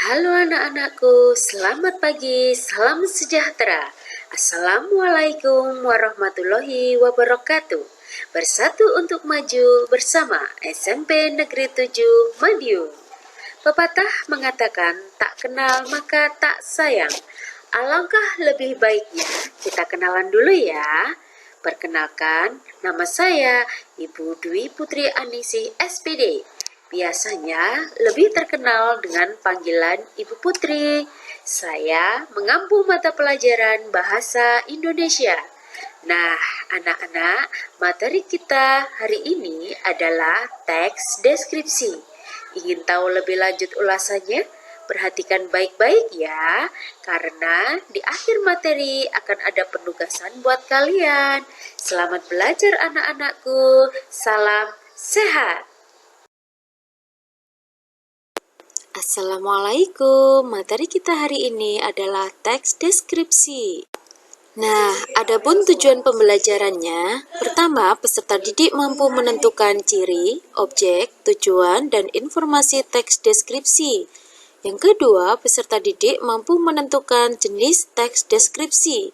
Halo anak-anakku, selamat pagi, salam sejahtera. Assalamualaikum warahmatullahi wabarakatuh. Bersatu untuk maju bersama SMP Negeri 7 Madiun. Pepatah mengatakan tak kenal maka tak sayang. Alangkah lebih baiknya kita kenalan dulu ya. Perkenalkan, nama saya Ibu Dwi Putri Aningsih SPD. Biasanya lebih terkenal dengan panggilan Ibu Putri. Saya mengampu mata pelajaran Bahasa Indonesia. Nah, anak-anak, materi kita hari ini adalah teks deskripsi. Ingin tahu lebih lanjut ulasannya? Perhatikan baik-baik ya, karena di akhir materi akan ada penugasan buat kalian. Selamat belajar anak-anakku, salam sehat. Assalamualaikum, materi kita hari ini adalah teks deskripsi. Nah, adapun tujuan pembelajarannya, pertama, peserta didik mampu menentukan ciri, objek, tujuan, dan informasi teks deskripsi. Yang kedua, peserta didik mampu menentukan jenis teks deskripsi.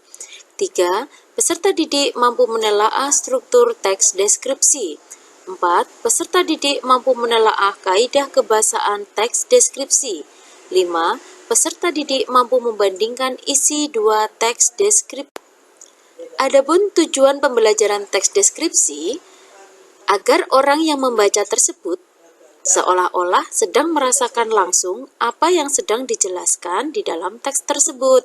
Tiga, peserta didik mampu menelaah struktur teks deskripsi. 4. Peserta didik mampu menelaah kaidah kebahasaan teks deskripsi. 5. Peserta didik mampu membandingkan isi dua teks deskripsi. Adapun tujuan pembelajaran teks deskripsi, agar orang yang membaca tersebut seolah-olah sedang merasakan langsung apa yang sedang dijelaskan di dalam teks tersebut.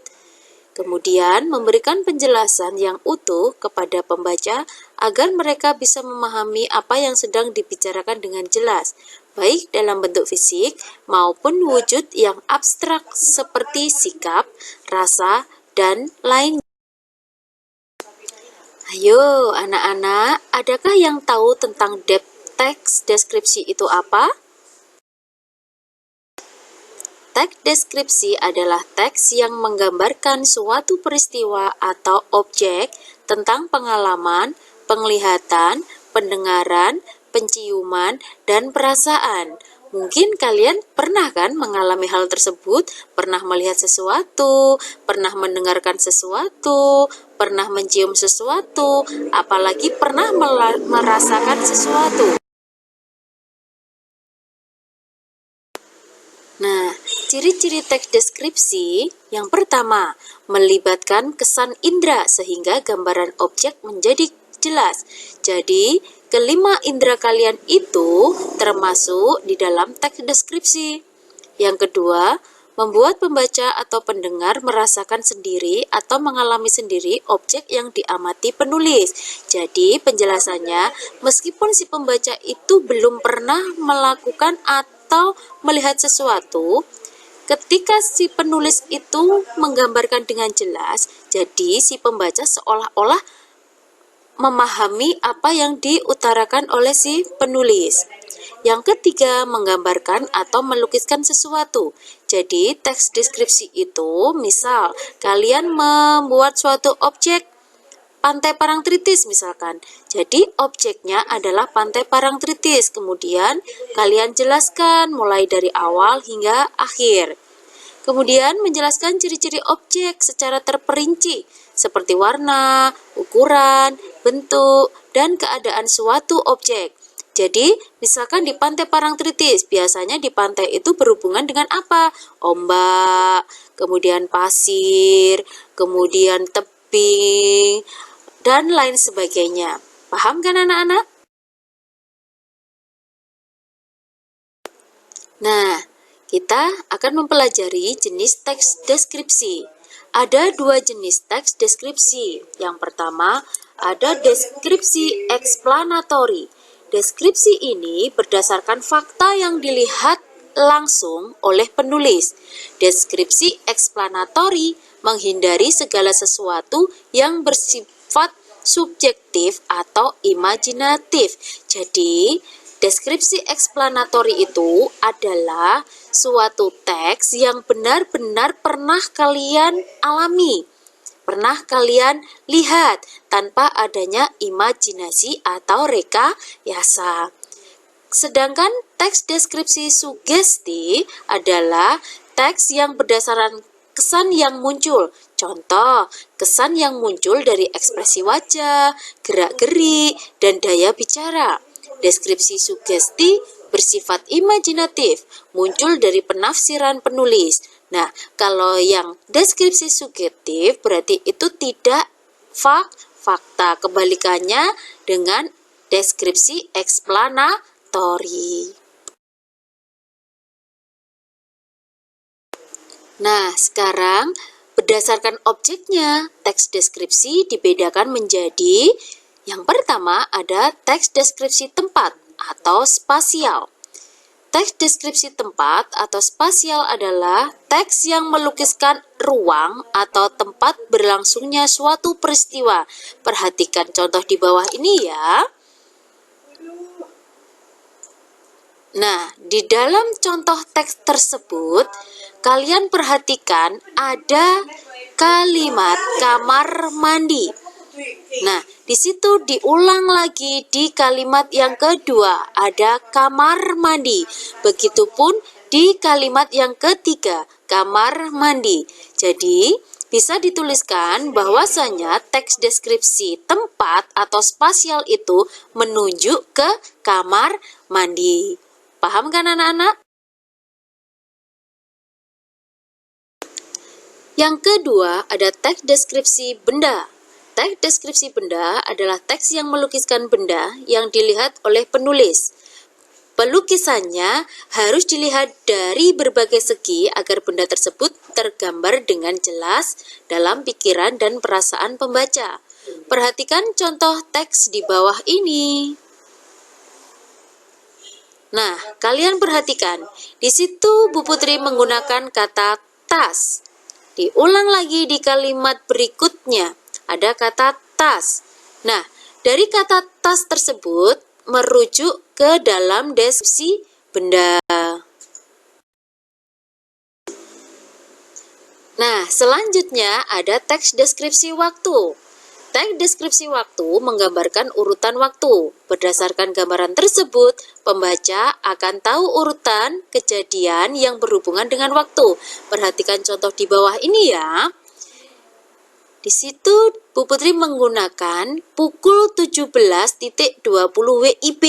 Kemudian memberikan penjelasan yang utuh kepada pembaca agar mereka bisa memahami apa yang sedang dibicarakan dengan jelas, baik dalam bentuk fisik maupun wujud yang abstrak seperti sikap, rasa, dan lainnya. Ayo anak-anak, adakah yang tahu tentang teks deskripsi itu apa? Teks deskripsi adalah teks yang menggambarkan suatu peristiwa atau objek tentang pengalaman, penglihatan, pendengaran, penciuman, dan perasaan. Mungkin kalian pernah kan mengalami hal tersebut, pernah melihat sesuatu, pernah mendengarkan sesuatu, pernah mencium sesuatu, apalagi pernah merasakan sesuatu. Nah, ciri-ciri teks deskripsi yang pertama, melibatkan kesan indera sehingga gambaran objek menjadi jelas. Jadi, kelima indera kalian itu termasuk di dalam teks deskripsi. Yang kedua, membuat pembaca atau pendengar merasakan sendiri atau mengalami sendiri objek yang diamati penulis. Jadi, penjelasannya, meskipun si pembaca itu belum pernah melakukan atau melihat sesuatu, ketika si penulis itu menggambarkan dengan jelas, jadi si pembaca seolah-olah memahami apa yang diutarakan oleh si penulis. Yang ketiga, menggambarkan atau melukiskan sesuatu. Jadi, teks deskripsi itu, misal, kalian membuat suatu objek, Pantai Parangtritis misalkan. Jadi objeknya adalah Pantai Parangtritis. Kemudian kalian jelaskan mulai dari awal hingga akhir. Kemudian menjelaskan ciri-ciri objek secara terperinci seperti warna, ukuran, bentuk, dan keadaan suatu objek. Jadi, misalkan di Pantai Parangtritis, biasanya di pantai itu berhubungan dengan apa? Ombak, kemudian pasir, kemudian tebing, dan lain sebagainya. Paham kan anak-anak? Nah, kita akan mempelajari jenis teks deskripsi. Ada dua jenis teks deskripsi. Yang pertama, ada deskripsi eksplanatori. Deskripsi ini berdasarkan fakta yang dilihat langsung oleh penulis. Deskripsi eksplanatori menghindari segala sesuatu yang bersifat subjektif atau imajinatif. Jadi, deskripsi eksplanatori itu adalah suatu teks yang benar-benar pernah kalian alami, pernah kalian lihat tanpa adanya imajinasi atau rekayasa. Sedangkan teks deskripsi sugesti adalah teks yang berdasarkan kesan yang muncul. Contoh, kesan yang muncul dari ekspresi wajah, gerak-gerik, dan daya bicara. Deskripsi sugesti bersifat imajinatif, muncul dari penafsiran penulis. Nah, kalau yang deskripsi subjektif berarti itu tidak fakta. Kebalikannya dengan deskripsi eksplanatori. Nah, sekarang berdasarkan objeknya, teks deskripsi dibedakan menjadi yang pertama ada teks deskripsi tempat atau spasial. Teks deskripsi tempat atau spasial adalah teks yang melukiskan ruang atau tempat berlangsungnya suatu peristiwa. Perhatikan contoh di bawah ini ya. Nah, di dalam contoh teks tersebut, kalian perhatikan ada kalimat kamar mandi. Nah, di situ diulang lagi di kalimat yang kedua, ada kamar mandi. Begitupun di kalimat yang ketiga, kamar mandi. Jadi, bisa dituliskan bahwasanya teks deskripsi tempat atau spasial itu menunjuk ke kamar mandi. Paham kan anak-anak? Yang kedua, ada teks deskripsi benda. Teks deskripsi benda adalah teks yang melukiskan benda yang dilihat oleh penulis. Pelukisannya harus dilihat dari berbagai segi agar benda tersebut tergambar dengan jelas dalam pikiran dan perasaan pembaca. Perhatikan contoh teks di bawah ini. Nah, kalian perhatikan, di situ Bu Putri menggunakan kata tas. Diulang lagi di kalimat berikutnya, ada kata tas. Nah, dari kata tas tersebut merujuk ke dalam deskripsi benda. Nah, selanjutnya ada teks deskripsi waktu. Teks deskripsi waktu menggambarkan urutan waktu. Berdasarkan gambaran tersebut, pembaca akan tahu urutan kejadian yang berhubungan dengan waktu. Perhatikan contoh di bawah ini ya. Di situ Bu Putri menggunakan pukul 17.20 WIB.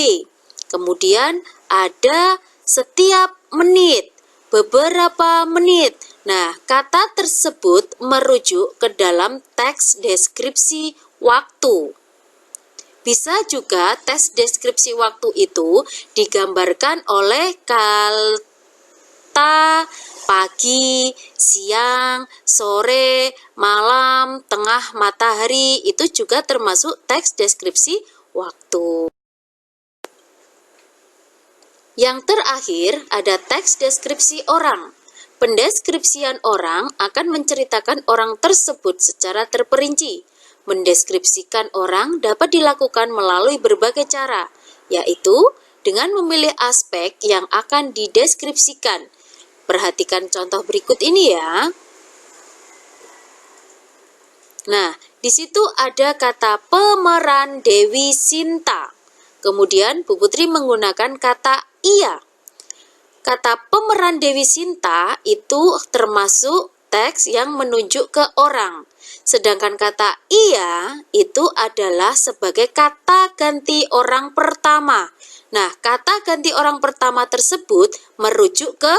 Kemudian ada setiap menit, beberapa menit. Nah, kata tersebut merujuk ke dalam teks deskripsi waktu. Bisa juga teks deskripsi waktu itu digambarkan oleh kata pagi, siang, sore, malam, tengah matahari. Itu juga termasuk teks deskripsi waktu. Yang terakhir ada teks deskripsi orang. Pendeskripsian orang akan menceritakan orang tersebut secara terperinci. Mendeskripsikan orang dapat dilakukan melalui berbagai cara, yaitu dengan memilih aspek yang akan dideskripsikan. Perhatikan contoh berikut ini ya. Nah, di situ ada kata pemeran Dewi Sinta. Kemudian Bu Putri menggunakan kata iya. Kata pemeran Dewi Sinta itu termasuk teks yang menunjuk ke orang. Sedangkan kata iya itu adalah sebagai kata ganti orang pertama. Nah, kata ganti orang pertama tersebut merujuk ke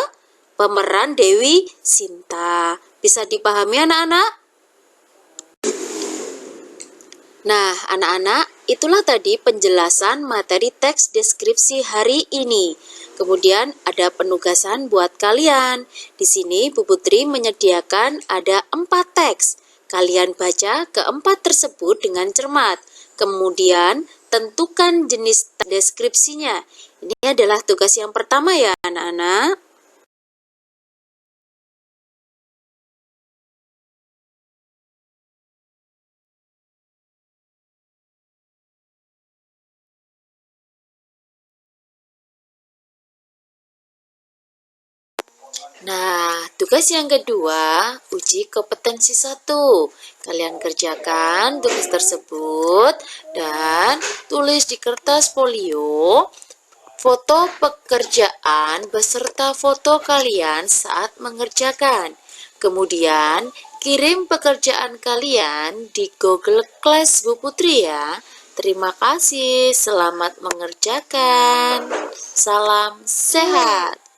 pemeran Dewi Sinta. Bisa dipahami anak-anak? Nah, anak-anak, itulah tadi penjelasan materi teks deskripsi hari ini. Kemudian ada penugasan buat kalian. Di sini Bu Putri menyediakan ada 4 teks. Kalian baca keempat tersebut dengan cermat. Kemudian tentukan jenis deskripsinya. Ini adalah tugas yang pertama ya anak-anak. Nah, tugas yang kedua, uji kompetensi 1. Kalian kerjakan tugas tersebut dan tulis di kertas folio foto pekerjaan beserta foto kalian saat mengerjakan. Kemudian, kirim pekerjaan kalian di Google Class Bu Putri ya. Terima kasih, selamat mengerjakan. Salam sehat.